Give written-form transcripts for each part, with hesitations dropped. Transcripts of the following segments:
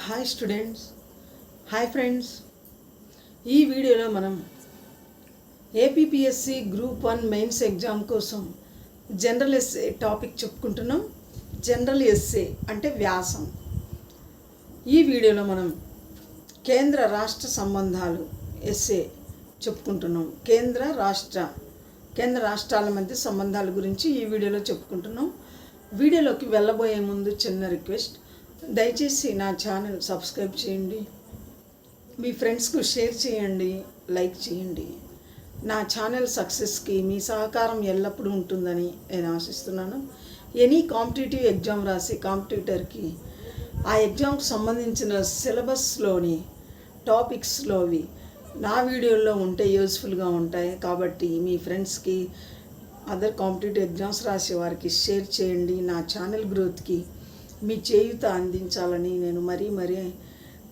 Hi students, hi friends. ఈ వీడియోలో మనం ఏపీపీఎస్సి గ్రూప్ 1 మెయిన్స్ ఎగ్జామ్ కోసం జనరల్ ఎస్సే టాపిక్ చెప్పుకుంటున్నాం. జనరల్ ఎస్సే అంటే వ్యాసం. ఈ వీడియోలో మనం కేంద్ర రాష్ట్ర సంబంధాలు ఎస్సే చెప్పుకుంటున్నాం. కేంద్ర రాష్ట్రాల మధ్య సంబంధాల గురించి ఈ వీడియోలో చెప్పుకుంటున్నాం. వీడియోలోకి వెళ్ళబోయే ముందు చిన్న రిక్వెస్ట్, దయచేసి నా ఛానల్ సబ్స్క్రైబ్ చేయండి, మీ ఫ్రెండ్స్కు షేర్ చేయండి, లైక్ చేయండి. నా ఛానల్ సక్సెస్కి మీ సహకారం ఎల్లప్పుడూ ఉంటుందని నేను ఆశిస్తున్నాను. ఎనీ కాంపిటేటివ్ ఎగ్జామ్ రాసి కాంపిటీటర్కి ఆ ఎగ్జామ్కి సంబంధించిన సిలబస్లోని టాపిక్స్లోవి నా వీడియోల్లో ఉంటే యూస్ఫుల్గా ఉంటాయి. కాబట్టి మీ ఫ్రెండ్స్కి, అదర్ కాంపిటేటివ్ ఎగ్జామ్స్ రాసే వారికి షేర్ చేయండి. నా ఛానల్ గ్రోత్కి మీ చేయూత అందించాలని నేను మరీ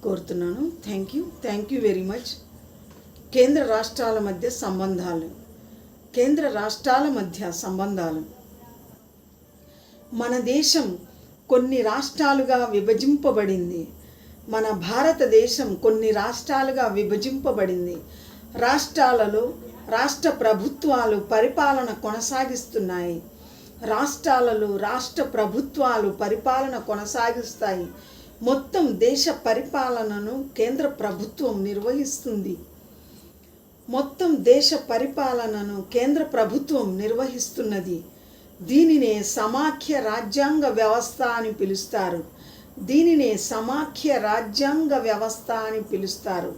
కోరుతున్నాను. Thank you very much. కేంద్ర రాష్ట్రాల మధ్య సంబంధాలు. మన దేశం కొన్ని రాష్ట్రాలుగా విభజింపబడింది. మన భారతదేశం కొన్ని రాష్ట్రాలుగా విభజింపబడింది. రాష్ట్రాలలో రాష్ట్ర ప్రభుత్వాలు పరిపాలన కొనసాగిస్తున్నాయి. రాష్ట్ర ప్రభుత్వాలు పరిపాలన కొనసాగిస్తాయి. మొత్తం దేశ పరిపాలనను కేంద్ర ప్రభుత్వం నిర్వహిస్తున్నది. దీనినే సమాఖ్య రాజ్యాంగ వ్యవస్థ అని పిలుస్తారు.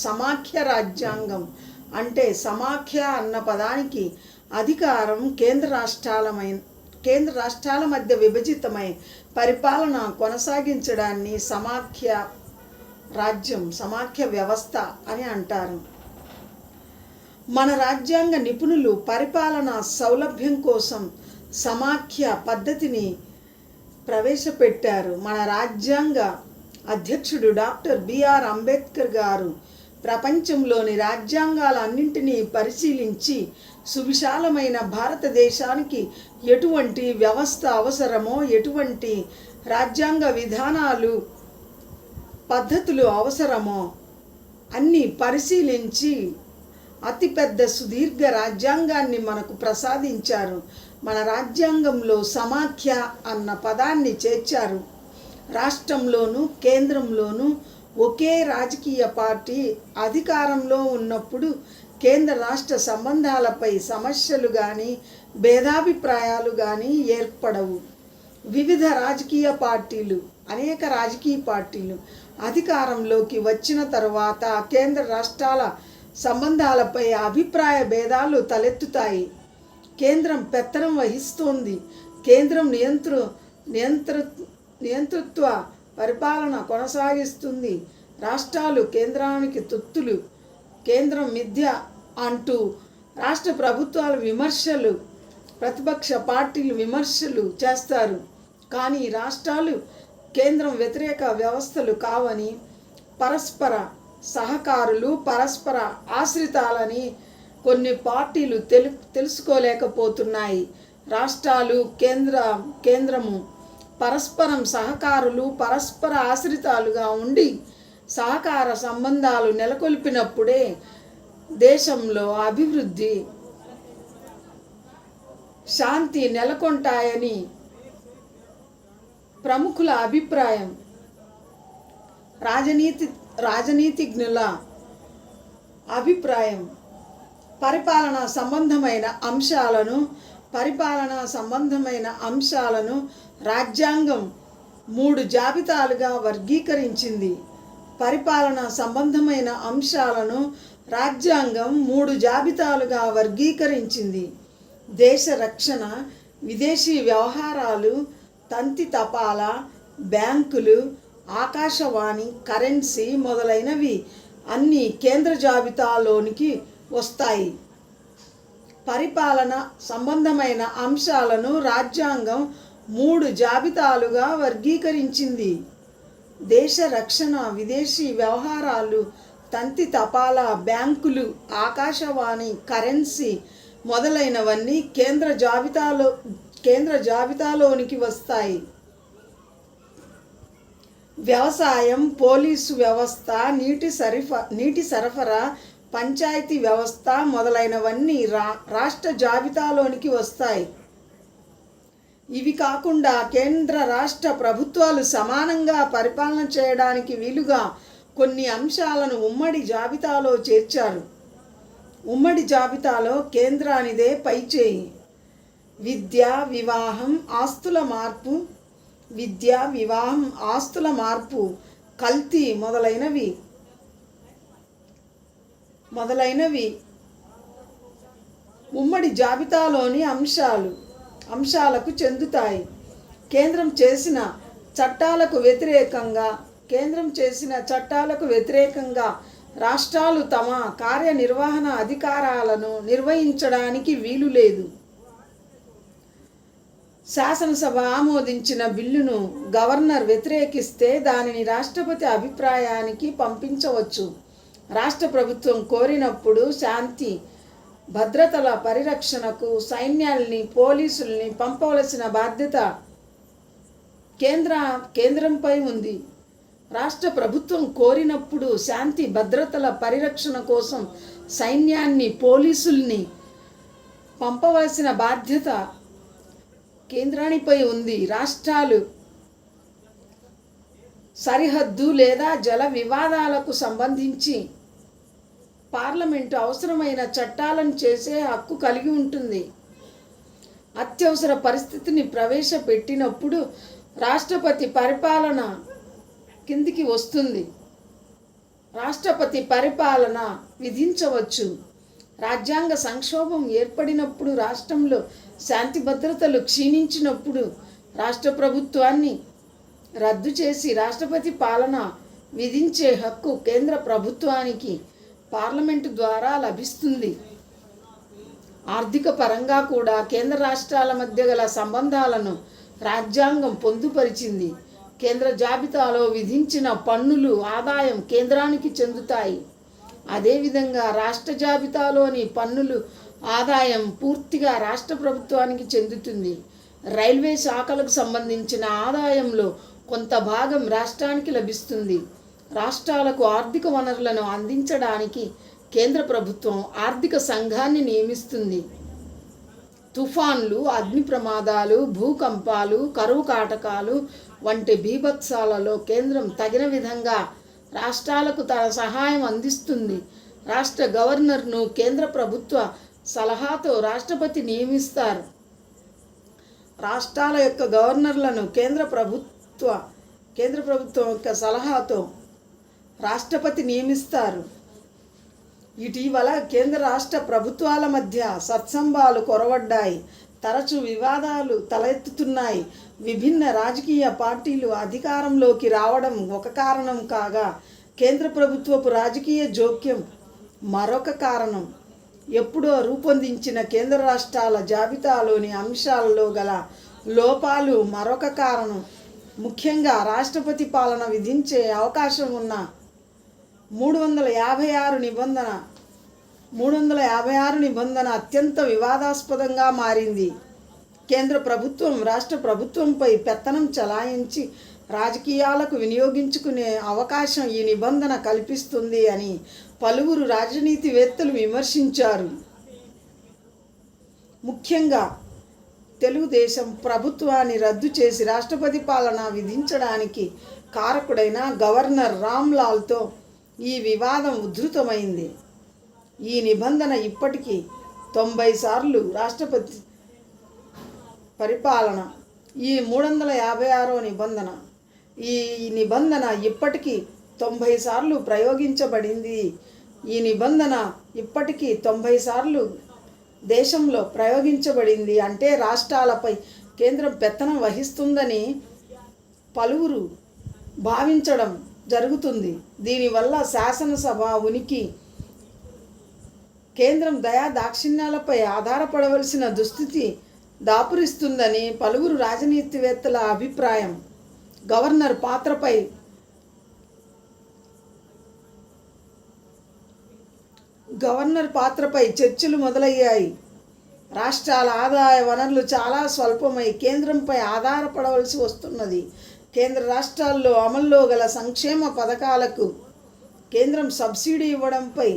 సమాఖ్య రాజ్యాంగం అంటే సమాఖ్య అన్న పదానికి అధికారం కేంద్ర రాష్ట్రాల మధ్య విభజితమై పరిపాలన కొనసాగించడాన్ని సమాఖ్య వ్యవస్థ అని అంటారు. మన రాజ్యాంగ నిపుణులు పరిపాలన సౌలభ్యం కోసం సమాఖ్య పద్ధతిని ప్రవేశపెట్టారు. మన రాజ్యాంగ అధ్యక్షుడు డాక్టర్ బిఆర్ అంబేద్కర్ గారు ప్రపంచంలోని రాజ్యాంగాలన్నింటినీ పరిశీలించి సువిశాలమైన భారతదేశానికి ఎటువంటి వ్యవస్థ అవసరమో, ఎటువంటి రాజ్యాంగ విధానాలు, పద్ధతులు అవసరమో అన్నీ పరిశీలించి అతిపెద్ద సుదీర్ఘ రాజ్యాంగాన్ని మనకు ప్రసాదించారు. మన రాజ్యాంగంలో సమాఖ్య అన్న పదాన్ని చేర్చారు. రాష్ట్రంలోనూ కేంద్రంలోనూ ఒకే రాజకీయ పార్టీ అధికారంలో ఉన్నప్పుడు కేంద్ర రాష్ట్ర సంబంధాలపై సమస్యలు కానీ భేదాభిప్రాయాలు కానీ ఏర్పడవు. అనేక రాజకీయ పార్టీలు అధికారంలోకి వచ్చిన తర్వాత కేంద్ర రాష్ట్రాల సంబంధాలపై అభిప్రాయ భేదాలు తలెత్తుతాయి. కేంద్రం పెత్తనం వహిస్తోంది. కేంద్రం నియంతృత్వ పరిపాలన కొనసాగిస్తుంది. రాష్ట్రాలు కేంద్రానికి తొత్తులు, కేంద్రం మిథ్య అంటూ రాష్ట్ర ప్రభుత్వాలు ప్రతిపక్ష పార్టీలు విమర్శలు చేస్తారు. కానీ రాష్ట్రాలు కేంద్రం వ్యతిరేక వ్యవస్థలు కావని, పరస్పర సహకారులు, పరస్పర ఆశ్రితాలని కొన్ని పార్టీలు తెలుసుకోలేకపోతున్నాయి. రాష్ట్రాలు కేంద్రము పరస్పరం సహకారులు, పరస్పర ఆశ్రితాలుగా ఉండి సహకార సంబంధాలు నెలకొల్పినప్పుడే దేశంలో అభివృద్ధి, శాంతి నెలకొంటాయని ప్రముఖుల అభిప్రాయం. రాజనీతిజ్ఞుల అభిప్రాయం. పరిపాలనా సంబంధమైన అంశాలను రాజ్యాంగం 3 జాబితాలుగా వర్గీకరించింది. దేశ రక్షణ, విదేశీ వ్యవహారాలు, తంతి తపాలా, బ్యాంకులు, ఆకాశవాణి, కరెన్సీ మొదలైనవి అన్నీ కేంద్ర జాబితాలోనికి వస్తాయి. పరిపాలన సంబంధమైన అంశాలను రాజ్యాంగం 3 జాబితాలుగా వర్గీకరించింది. దేశ రక్షణ, విదేశీ వ్యవహారాలు, తంతి తపాలా, బ్యాంకులు, ఆకాశవాణి, కరెన్సీ మొదలైనవన్నీ కేంద్ర జాబితాలోనికి వస్తాయి. వ్యవసాయం, పోలీసు వ్యవస్థ, నీటి సరఫరా, పంచాయతీ వ్యవస్థ మొదలైనవన్నీ రాష్ట్ర జాబితాలోనికి వస్తాయి. ఇవి కాకుండా కేంద్ర రాష్ట్ర ప్రభుత్వాలు సమానంగా పరిపాలన చేయడానికి వీలుగా కొన్ని అంశాలను ఉమ్మడి జాబితాలో చేర్చారు. ఉమ్మడి జాబితాలో కేంద్రానిదే పైచేయి. విద్య, వివాహం, ఆస్తుల మార్పు, కల్తీ మొదలైనవి ఉమ్మడి జాబితాలోని అంశాలకు చెందుతాయి. కేంద్రం చేసిన చట్టాలకు వ్యతిరేకంగా రాష్ట్రాలు తమ కార్యనిర్వహణ అధికారాలను నిర్వహించడానికి వీలు లేదు. శాసనసభ ఆమోదించిన బిల్లును గవర్నర్ వ్యతిరేకిస్తే దానిని రాష్ట్రపతి అభిప్రాయానికి పంపించవచ్చు. రాష్ట్ర ప్రభుత్వం కోరినప్పుడు శాంతి భద్రతల పరిరక్షణకు సైన్యాల్ని, పోలీసుల్ని పంపవలసిన బాధ్యత కేంద్రంపై ఉంది. రాష్ట్ర ప్రభుత్వం కోరినప్పుడు శాంతి భద్రతల పరిరక్షణ కోసం సైన్యాన్ని, పోలీసుల్ని పంపవలసిన బాధ్యత కేంద్రానిపై ఉంది. రాష్ట్రాలు సరిహద్దు లేదా జల వివాదాలకు సంబంధించి పార్లమెంటు అవసరమైన చట్టాలను చేసే హక్కు కలిగి ఉంటుంది. అత్యవసర పరిస్థితిని ప్రవేశపెట్టినప్పుడు రాష్ట్రపతి పరిపాలన కిందికి వస్తుంది. రాష్ట్రపతి పరిపాలన విధించవచ్చు. రాజ్యాంగ సంక్షోభం ఏర్పడినప్పుడు, రాష్ట్రంలో శాంతి భద్రతలు క్షీణించినప్పుడు రాష్ట్ర ప్రభుత్వాన్ని రద్దు చేసి రాష్ట్రపతి పాలన విధించే హక్కు కేంద్ర ప్రభుత్వానికి పార్లమెంటు ద్వారా లభిస్తుంది. ఆర్థిక పరంగా కూడా కేంద్ర రాష్ట్రాల మధ్య గల సంబంధాలను రాజ్యాంగం పొందుపరిచింది. కేంద్ర జాబితాలో విధించిన పన్నులు, ఆదాయం కేంద్రానికి చెందుతాయి. అదేవిధంగా రాష్ట్ర జాబితాలోని పన్నులు, ఆదాయం పూర్తిగా రాష్ట్ర ప్రభుత్వానికి చెందుతుంది. రైల్వే శాఖలకు సంబంధించిన ఆదాయంలో కొంత భాగం రాష్ట్రానికి లభిస్తుంది. రాష్ట్రాలకు ఆర్థిక వనరులను అందించడానికి కేంద్ర ప్రభుత్వం ఆర్థిక సంఘాన్ని నియమిస్తుంది. తుఫాన్లు, అగ్ని ప్రమాదాలు, భూకంపాలు, కరువు కాటకాలు వంటి బీభత్సాలలో కేంద్రం తగిన విధంగా రాష్ట్రాలకు తన సహాయం అందిస్తుంది. రాష్ట్ర గవర్నర్ను కేంద్ర ప్రభుత్వ సలహాతో రాష్ట్రపతి నియమిస్తారు. రాష్ట్రాల యొక్క గవర్నర్లను కేంద్ర ప్రభుత్వం యొక్క సలహాతో రాష్ట్రపతి నియమిస్తారు. ఇటీవల కేంద్ర రాష్ట్ర ప్రభుత్వాల మధ్య సత్సంబాలు కొరవడ్డాయి. తరచూ వివాదాలు తలెత్తుతున్నాయి. విభిన్న రాజకీయ పార్టీలు అధికారంలోకి రావడం ఒక కారణం కాగా, కేంద్ర ప్రభుత్వపు రాజకీయ జోక్యం మరొక కారణం. ఎప్పుడో రూపొందించిన కేంద్ర రాష్ట్రాల జాబితాలోని అంశాలలో గల లోపాలు మరొక కారణం. ముఖ్యంగా రాష్ట్రపతి పాలన విధించే అవకాశం ఉన్న 356 నిబంధన అత్యంత వివాదాస్పదంగా మారింది. కేంద్ర ప్రభుత్వం రాష్ట్ర ప్రభుత్వంపై పెత్తనం చలాయించి రాజకీయాలకు వినియోగించుకునే అవకాశం ఈ నిబంధన కల్పిస్తుంది అని పలువురు రాజనీతివేత్తలు విమర్శించారు. ముఖ్యంగా తెలుగుదేశం ప్రభుత్వాన్ని రద్దు చేసి రాష్ట్రపతి పాలన విధించడానికి కారకుడైన గవర్నర్ రామ్లాల్తో ఈ వివాదం ఉధృతమైంది. ఈ నిబంధన ఇప్పటికీ 90 సార్లు రాష్ట్రపతి పరిపాలన ఈ 356వ నిబంధన ఈ నిబంధన ఇప్పటికీ 90 సార్లు ప్రయోగించబడింది. ఈ నిబంధన ఇప్పటికీ 90 సార్లు దేశంలో ప్రయోగించబడింది. అంటే రాష్ట్రాలపై కేంద్రం పెత్తనం వహిస్తుందని పలువురు భావించడం జరుగుతుంది. దీనివల్ల శాసనసభ ఉనికి కేంద్రం దాక్షిణ్యాలపై ఆధారపడవలసిన దుస్థితి దాపురిస్తుందని పలువురు రాజనీతివేత్తల అభిప్రాయం. గవర్నర్ పాత్రపై చర్చలు మొదలయ్యాయి. రాష్ట్రాల ఆదాయ వనరులు చాలా స్వల్పమై కేంద్రంపై ఆధారపడవలసి వస్తున్నది. కేంద్ర రాష్ట్రాల్లో అమల్లో గల సంక్షేమ పథకాలకు కేంద్రం సబ్సిడీ ఇవ్వడంపై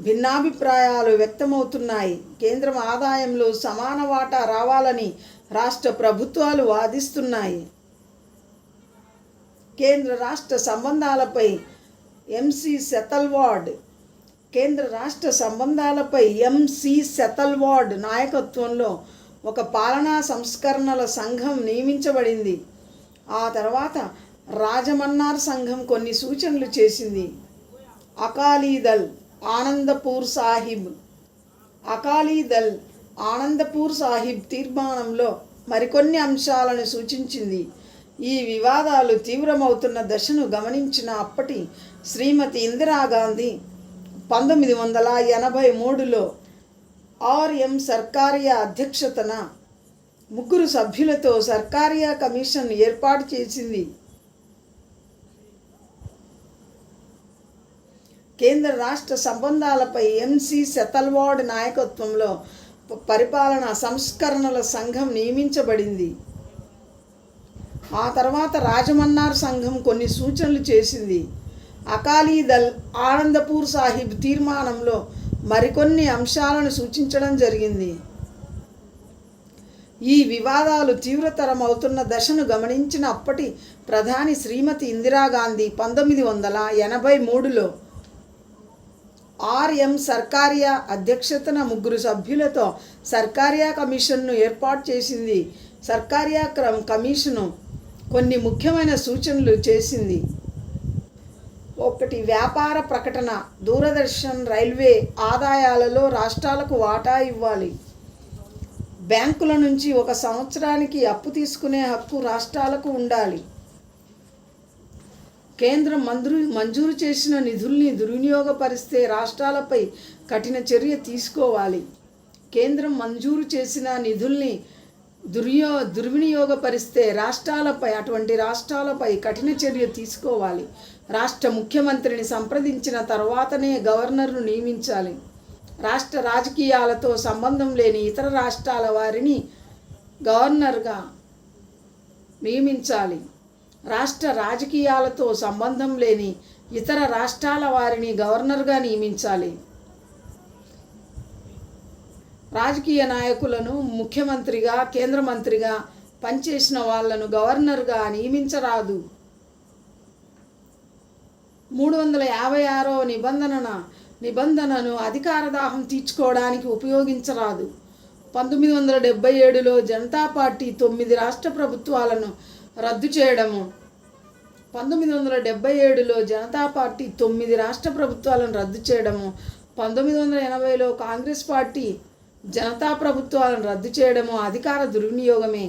భిన్నాభిప్రాయాలు వ్యక్తమవుతున్నాయి. కేంద్రం ఆదాయంలో సమాన వాటా రావాలని రాష్ట్ర ప్రభుత్వాలు వాదిస్తున్నాయి. కేంద్ర రాష్ట్ర సంబంధాలపై ఎంసీ సెతల్వాడ్ కేంద్ర రాష్ట్ర సంబంధాలపై ఎంసీ సెతల్వాడ్ నాయకత్వంలో ఒక పాలనా సంస్కరణల సంఘం నియమించబడింది. ఆ తర్వాత రాజమన్నార్ సంఘం కొన్ని సూచనలు చేసింది. అకాలీదళ్ ఆనందపూర్ సాహిబ్ తీర్మానంలో మరికొన్ని అంశాలను సూచించింది. ఈ వివాదాలు తీవ్రమవుతున్న దశను గమనించిన అప్పటి శ్రీమతి ఇందిరాగాంధీ 1983లో ఆర్ఎం సర్కారియా అధ్యక్షతన 3 సభ్యులతో సర్కారియా కమిషన్ ఏర్పాటు చేసింది. కేంద్ర రాష్ట్ర సంబంధాలపై ఎంసీ సెతల్వాడ్ నాయకత్వంలో పరిపాలనా సంస్కరణల సంఘం నియమించబడింది. ఆ తర్వాత రాజమన్నార్ సంఘం కొన్ని సూచనలు చేసింది. అకాలీదళ్ ఆనందపూర్ సాహిబ్ తీర్మానంలో మరికొన్ని అంశాలను సూచించడం జరిగింది. ఈ వివాదాలు తీవ్రతరం అవుతున్న దశను గమనించిన అప్పటి ప్రధాని శ్రీమతి ఇందిరాగాంధీ 1983లో ఆర్ఎం సర్కారియా అధ్యక్షతన 3 సభ్యులతో సర్కారియా కమిషన్ను ఏర్పాటు చేసింది. సర్కారియా కమిషను కొన్ని ముఖ్యమైన సూచనలు చేసింది. 1. వ్యాపార ప్రకటన. దూరదర్శన్, రైల్వే ఆదాయాలలో రాష్ట్రాలకు వాటా ఇవ్వాలి. బ్యాంకుల నుంచి 1 సంవత్సరానికి అప్పు తీసుకునే హక్కు రాష్ట్రాలకు ఉండాలి. కేంద్రం మంజూరు చేసిన నిధుల్ని దుర్వినియోగపరిస్తే రాష్ట్రాలపై కఠిన చర్య తీసుకోవాలి. కేంద్రం మంజూరు చేసిన నిధుల్ని దుర్వినియోగపరిస్తే అటువంటి రాష్ట్రాలపై కఠిన చర్య తీసుకోవాలి. రాష్ట్ర ముఖ్యమంత్రిని సంప్రదించిన తర్వాతనే గవర్నర్ను నియమించాలి. రాష్ట్ర రాజకీయాలతో సంబంధం లేని ఇతర రాష్ట్రాల వారిని గవర్నర్గా నియమించాలి. రాష్ట్ర రాజకీయాలతో సంబంధం లేని ఇతర రాష్ట్రాల వారిని గవర్నర్గా నియమించాలి. రాజకీయ నాయకులను ముఖ్యమంత్రిగా, కేంద్ర మంత్రిగా పనిచేసిన వాళ్లను గవర్నర్గా నియమించరాదు. 356వ నిబంధనను అధికార దాహం తీర్చుకోవడానికి ఉపయోగించరాదు. 1977లో జనతా పార్టీ 9 రాష్ట్ర ప్రభుత్వాలను రద్దు చేయడము. 1977లో జనతా పార్టీ 9 రాష్ట్ర ప్రభుత్వాలను రద్దు చేయడము. 1980లో కాంగ్రెస్ పార్టీ జనతా ప్రభుత్వాలను రద్దు చేయడము అధికార దుర్వినియోగమే.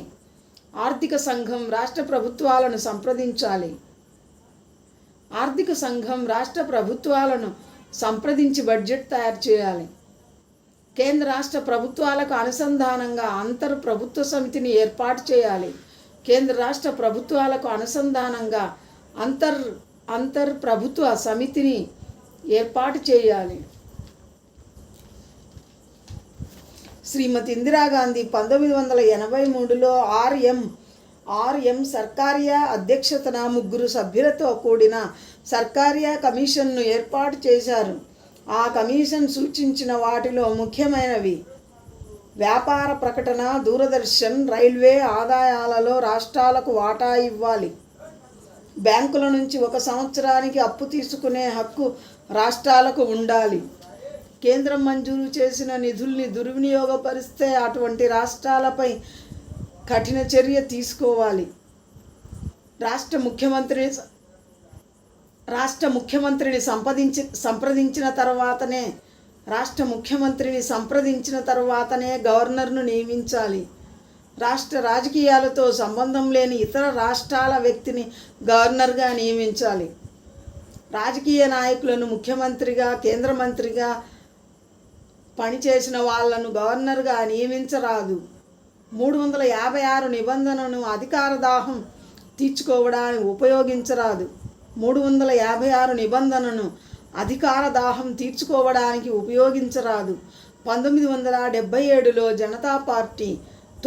ఆర్థిక సంఘం రాష్ట్ర ప్రభుత్వాలను సంప్రదించాలి. ఆర్థిక సంఘం రాష్ట్ర ప్రభుత్వాలను సంప్రదించి బడ్జెట్ తయారు చేయాలి. కేంద్ర రాష్ట్ర ప్రభుత్వాలకు అనుసంధానంగా అంతర్ ప్రభుత్వ సమితిని ఏర్పాటు చేయాలి. కేంద్ర రాష్ట్ర ప్రభుత్వాలకు అనుసంధానంగా అంతర్ ప్రభుత్వ సమితిని ఏర్పాటు చేయాలి. శ్రీమతి ఇందిరాగాంధీ 1983లో ఆర్ఎం సర్కారియా అధ్యక్షతన 3 సభ్యులతో కూడిన సర్కారియా కమిషన్ను ఏర్పాటు చేశారు. ఆ కమిషన్ సూచించిన వాటిలో ముఖ్యమైనవి: వ్యాపార ప్రకటన, దూరదర్శన్, రైల్వే ఆదాయాలలో రాష్ట్రాలకు వాటా ఇవ్వాలి. బ్యాంకుల నుంచి 1 సంవత్సరానికి అప్పు తీసుకునే హక్కు రాష్ట్రాలకు ఉండాలి. కేంద్రం మంజూరు చేసిన నిధుల్ని దుర్వినియోగపరిస్తే అటువంటి రాష్ట్రాలపై కఠిన చర్య తీసుకోవాలి. రాష్ట్ర ముఖ్యమంత్రిని సంప్రదించిన తర్వాతనే గవర్నర్ను నియమించాలి. రాష్ట్ర రాజకీయాలతో సంబంధం లేని ఇతర రాష్ట్రాల వ్యక్తిని గవర్నర్గా నియమించాలి. రాజకీయ నాయకులను ముఖ్యమంత్రిగా, కేంద్ర మంత్రిగా పనిచేసిన వాళ్లను గవర్నర్గా నియమించరాదు. 356 నిబంధనను అధికార దాహం తీర్చుకోవడానికి ఉపయోగించరాదు. 356 నిబంధనను అధికార దాహం తీర్చుకోవడానికి ఉపయోగించరాదు. 1977లో జనతా పార్టీ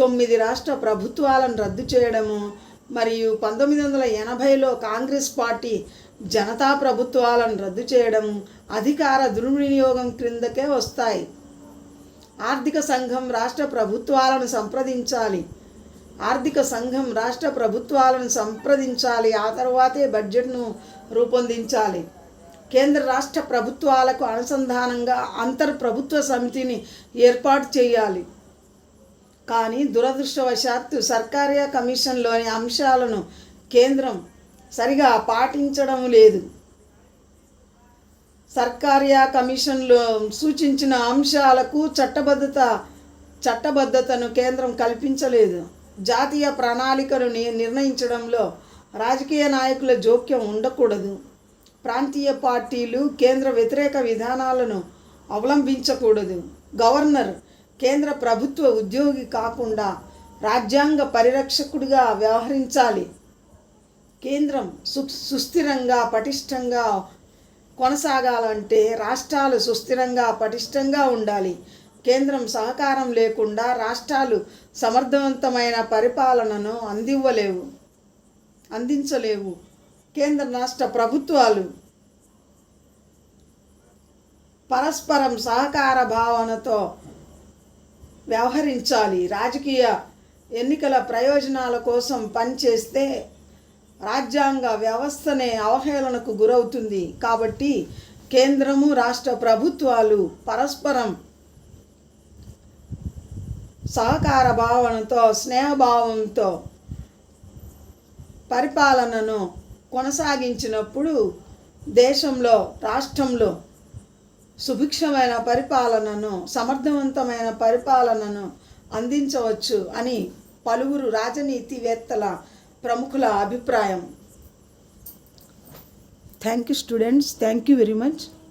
9 రాష్ట్ర ప్రభుత్వాలను రద్దు చేయడము, మరియు 1980లో కాంగ్రెస్ పార్టీ జనతా ప్రభుత్వాలను రద్దు చేయడం అధికార దుర్వినియోగం క్రిందకే వస్తాయి. ఆర్థిక సంఘం రాష్ట్ర ప్రభుత్వాలను సంప్రదించాలి. ఆ తర్వాతే బడ్జెట్ను రూపొందించాలి. కేంద్ర రాష్ట్ర ప్రభుత్వాలకు అనుసంధానంగా అంతర్ప్రభుత్వ సమితిని ఏర్పాటు చేయాలి. కానీ దురదృష్టవశాత్తు సర్కారియా కమిషన్లోని అంశాలను కేంద్రం సరిగా పాటించడం లేదు. సర్కారియా కమిషన్లో సూచించిన అంశాలకు చట్టబద్ధతను కేంద్రం కల్పించలేదు. జాతీయ ప్రణాళికను నిర్ణయించడంలో రాజకీయ నాయకుల జోక్యం ఉండకూడదు. ప్రాంతీయ పార్టీలు కేంద్ర వ్యతిరేక విధానాలను అవలంబించకూడదు. గవర్నర్ కేంద్ర ప్రభుత్వ ఉద్యోగి కాకుండా రాజ్యాంగ పరిరక్షకుడిగా వ్యవహరించాలి. కేంద్రం సుస్థిరంగా పటిష్టంగా కొనసాగాలంటే రాష్ట్రాలు సుస్థిరంగా పటిష్టంగా ఉండాలి. కేంద్రం సహకారం లేకుండా రాష్ట్రాలు సమర్థవంతమైన పరిపాలనను అందించలేవు. కేంద్ర రాష్ట్ర ప్రభుత్వాలు పరస్పరం సహకార భావనతో వ్యవహరించాలి. రాజకీయ ఎన్నికల ప్రయోజనాల కోసం పనిచేస్తే రాజ్యాంగ వ్యవస్థనే అవహేళనకు గురవుతుంది. కాబట్టి కేంద్రము రాష్ట్ర ప్రభుత్వాలు పరస్పరం సహకార భావనతో స్నేహభావంతో పరిపాలనను కొనసాగించినప్పుడు దేశంలో రాష్ట్రంలో సుభిక్షమైన పరిపాలనను సమర్థవంతమైన పరిపాలనను అందించవచ్చు అని పలువురు రాజనీతివేత్తల ప్రముఖుల అభిప్రాయం. Thank you students. Thank you very much.